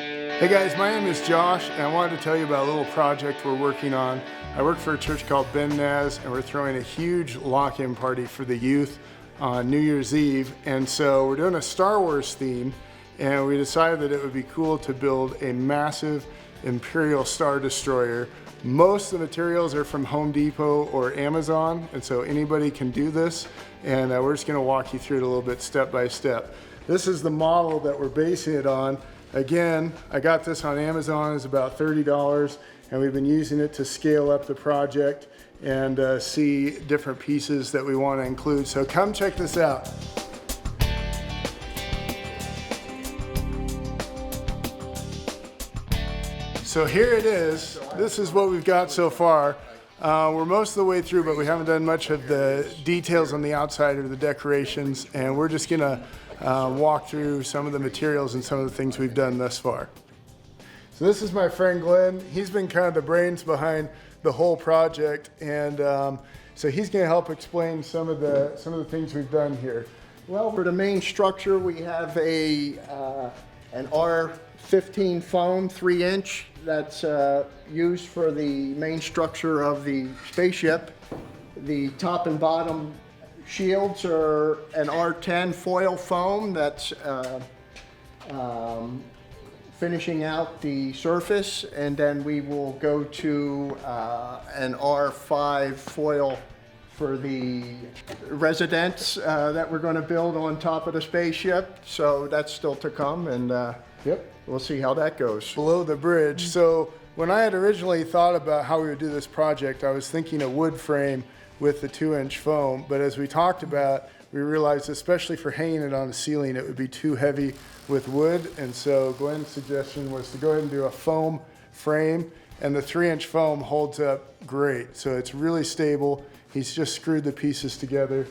Hey guys, my name is Josh, and I wanted to tell you about a little project we're working on. I work for a church called Ben Naz, and we're throwing a huge lock-in party for the youth on New Year's Eve. And so we're doing a Star Wars theme, and we decided that it would be cool to build a massive Imperial Star Destroyer. Most of the materials are from Home Depot or Amazon, and so anybody can do this. And we're just gonna walk you through it a little bit step by step. This is the model that we're basing it on. Again, I got this on Amazon. It's about $30, and we've been using it to scale up the project and see different pieces that we want to include. So come check this out. So here it is. This is what we've got so far. We're most of the way through, but we haven't done much of the details on the outside or the decorations, and we're just gonna walk through some of the materials and some of the things we've done thus far. So this is my friend Glenn. He's been kind of the brains behind the whole project, and so he's going to help explain some of the things we've done here. Well, for the main structure, we have an R15 foam, 3-inch, that's used for the main structure of the spaceship. The top and bottom shields are an R10 foil foam that's finishing out the surface, and then we will go to an R5 foil for the residence that we're going to build on top of the spaceship. So that's still to come, and yep, we'll see how that goes. Below the bridge. So when I had originally thought about how we would do this project, I was thinking a wood frame with the 2-inch foam, but as we talked about, we realized especially for hanging it on the ceiling, it would be too heavy with wood, and so Glenn's suggestion was to go ahead and do a foam frame, and the 3-inch foam holds up great, so it's really stable. He's just screwed the pieces together.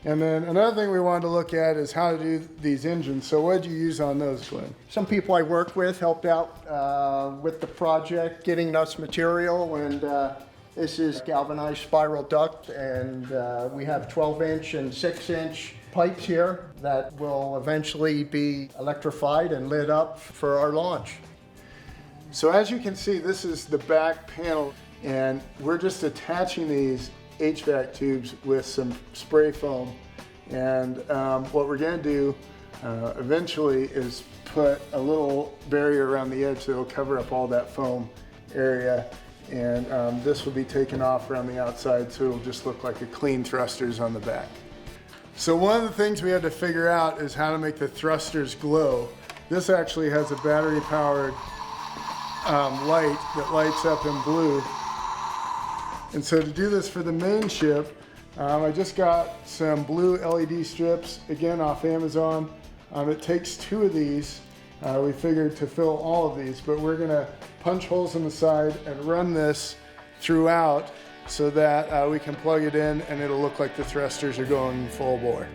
And then another thing we wanted to look at is how to do these engines. So what did you use on those, Glenn? Some people I worked with helped out with the project, getting us material, and this is galvanized spiral duct, and we have 12-inch and 6-inch pipes here that will eventually be electrified and lit up for our launch. So as you can see, this is the back panel, and we're just attaching these HVAC tubes with some spray foam. And what we're gonna do eventually is put a little barrier around the edge that will cover up all that foam area. And this will be taken off around the outside, so it'll just look like a clean thrusters on the back. So one of the things we had to figure out is how to make the thrusters glow. This actually has a battery-powered light that lights up in blue. And so to do this for the main ship, I just got some blue LED strips, again off Amazon. It takes 2 of these. We figured to fill all of these, but we're gonna punch holes in the side and run this throughout so that we can plug it in and it'll look like the thrusters are going full bore.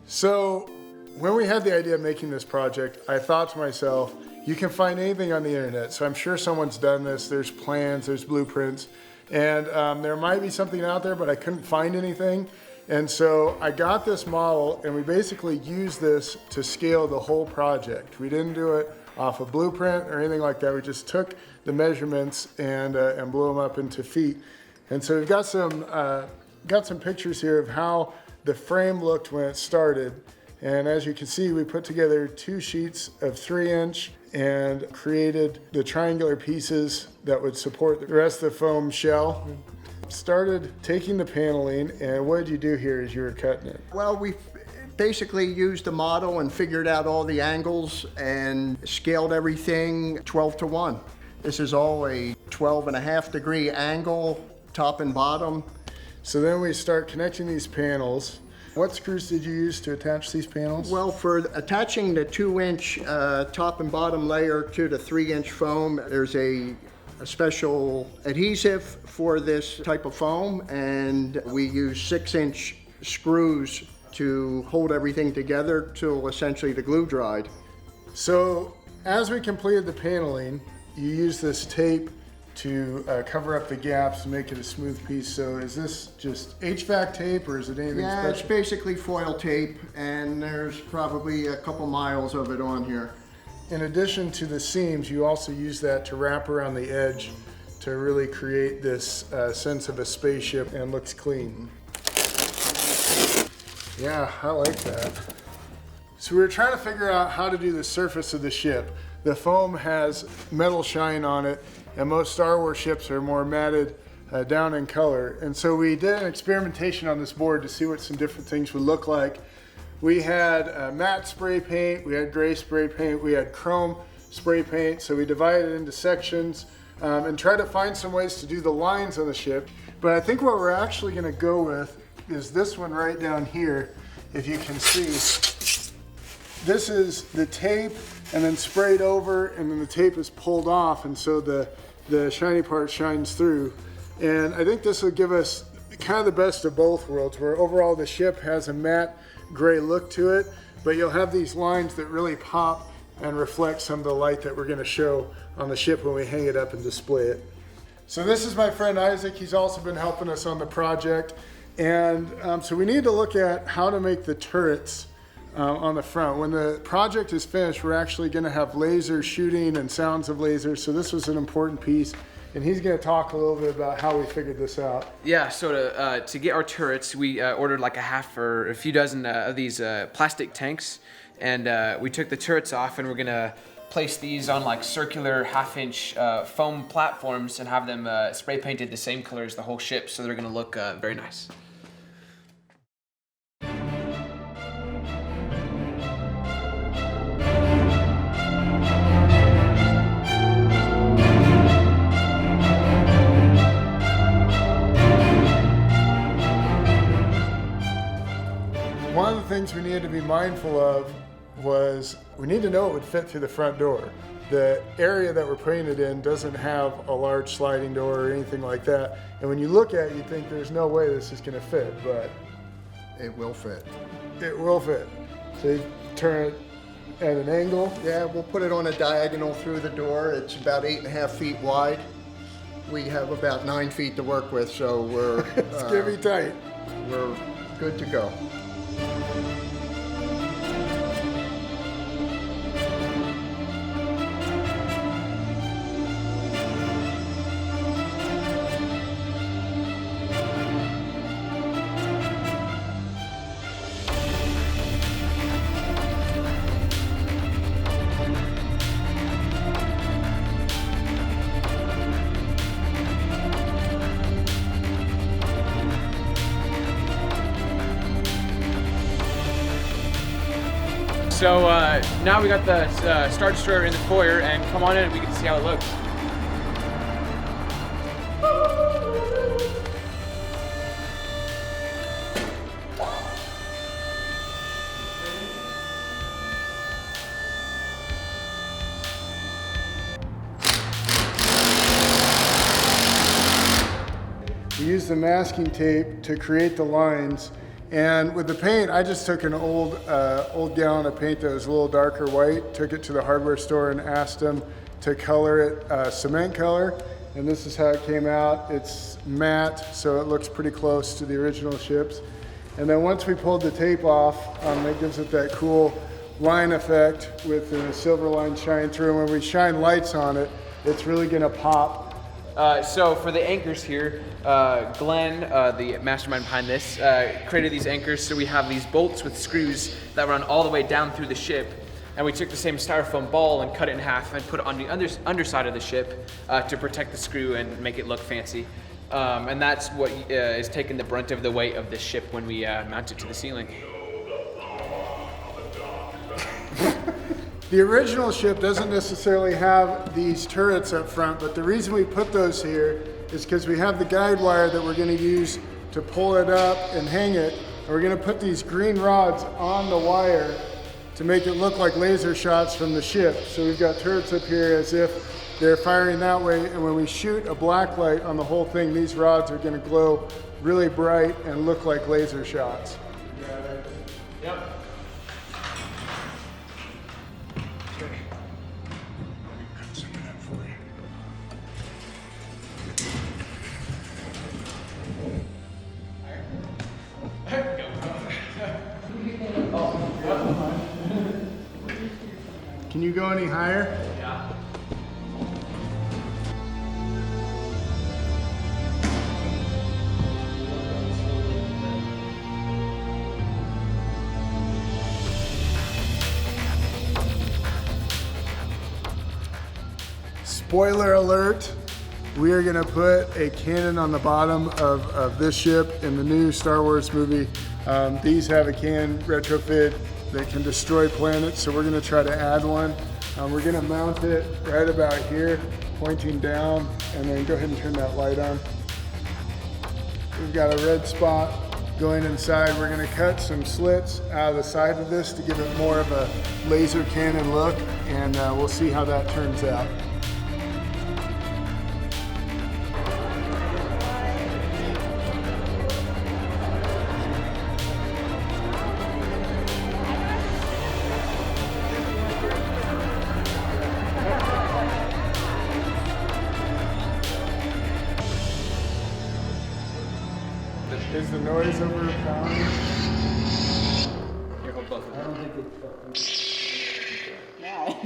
So when we had the idea of making this project, I thought to myself, you can find anything on the internet. So I'm sure someone's done this. There's plans, there's blueprints, and there might be something out there, but I couldn't find anything. And so I got this model, and we basically used this to scale the whole project. We didn't do it off a blueprint or anything like that. We just took the measurements and blew them up into feet. And so we've got some pictures here of how the frame looked when it started. And as you can see, we put together 2 sheets of 3-inch and created the triangular pieces that would support the rest of the foam shell. Started taking the paneling, and what did you do here as you were cutting it? Well, we basically used the model and figured out all the angles and scaled everything 12:1. This is all a 12.5-degree angle, top and bottom. So then we start connecting these panels. What screws did you use to attach these panels? Well, for attaching the 2-inch top and bottom layer to the 3-inch foam, there's a special adhesive for this type of foam, and we use 6-inch screws to hold everything together till essentially the glue dried. So as we completed the paneling, you use this tape to cover up the gaps and make it a smooth piece. So is this just HVAC tape or is it anything Yeah, special? it's basically foil tape, and there's probably a couple miles of it on here. In addition to the seams, you also use that to wrap around the edge to really create this sense of a spaceship, and looks clean. Yeah, I like that. So we were trying to figure out how to do the surface of the ship. The foam has metal shine on it, and most Star Wars ships are more matted down in color. And so we did an experimentation on this board to see what some different things would look like. We had matte spray paint, we had gray spray paint, we had chrome spray paint. So we divided it into sections and tried to find some ways to do the lines on the ship. But I think what we're actually gonna go with is this one right down here. If you can see, this is the tape and then sprayed over, and then the tape is pulled off, and so the shiny part shines through. And I think this will give us kind of the best of both worlds, where overall the ship has a matte gray look to it, but you'll have these lines that really pop and reflect some of the light that we're going to show on the ship when we hang it up and display it. So this is my friend Isaac. He's also been helping us on the project. And so we need to look at how to make the turrets on the front. When the project is finished, we're actually going to have laser shooting and sounds of lasers. So this was an important piece. And he's going to talk a little bit about how we figured this out. Yeah, so to get our turrets, we ordered like a few dozen of these plastic tanks. And we took the turrets off, and we're going to place these on like circular half-inch foam platforms and have them spray painted the same color as the whole ship. So they're going to look very nice. One of the things we needed to be mindful of was we need to know it would fit through the front door. The area that we're putting it in doesn't have a large sliding door or anything like that. And when you look at it, you think there's no way this is going to fit, but It will fit. it will fit. So you turn it at an angle. Yeah, we'll put it on a diagonal through the door. It's about 8.5 feet wide. We have about 9 feet to work with, so we're It's going to be tight. we're good to go. So now we got the Star Destroyer in the foyer, and come on in and we can see how it looks. We used the masking tape to create the lines. And with the paint, I just took an old gallon of paint that was a little darker white, took it to the hardware store and asked them to color it cement color. And this is how it came out. It's matte, so it looks pretty close to the original ships. And then once we pulled the tape off, it gives it that cool line effect with the silver line shine through. And when we shine lights on it, it's really gonna pop. So for the anchors here, Glenn, the mastermind behind this, created these anchors. So we have these bolts with screws that run all the way down through the ship. And we took the same styrofoam ball and cut it in half and put it on the underside of the ship to protect the screw and make it look fancy. And that's what is taking the brunt of the weight of this ship when we mount it to the ceiling. The original ship doesn't necessarily have these turrets up front, but the reason we put those here is because we have the guide wire that we're going to use to pull it up and hang it. And we're going to put these green rods on the wire to make it look like laser shots from the ship. So we've got turrets up here as if they're firing that way, and when we shoot a black light on the whole thing, these rods are going to glow really bright and look like laser shots. Yep. Can you go any higher? Yeah. Spoiler alert, we are gonna put a cannon on the bottom of this ship in the new Star Wars movie. These have a cannon retrofit that can destroy planets, so we're gonna try to add one. We're gonna mount it right about here, pointing down, and then go ahead and turn that light on. We've got a red spot going inside. We're gonna cut some slits out of the side of this to give it more of a laser cannon look, and we'll see how that turns out. Is the noise overpowering? Here, hold both of them. I don't think it's. Now.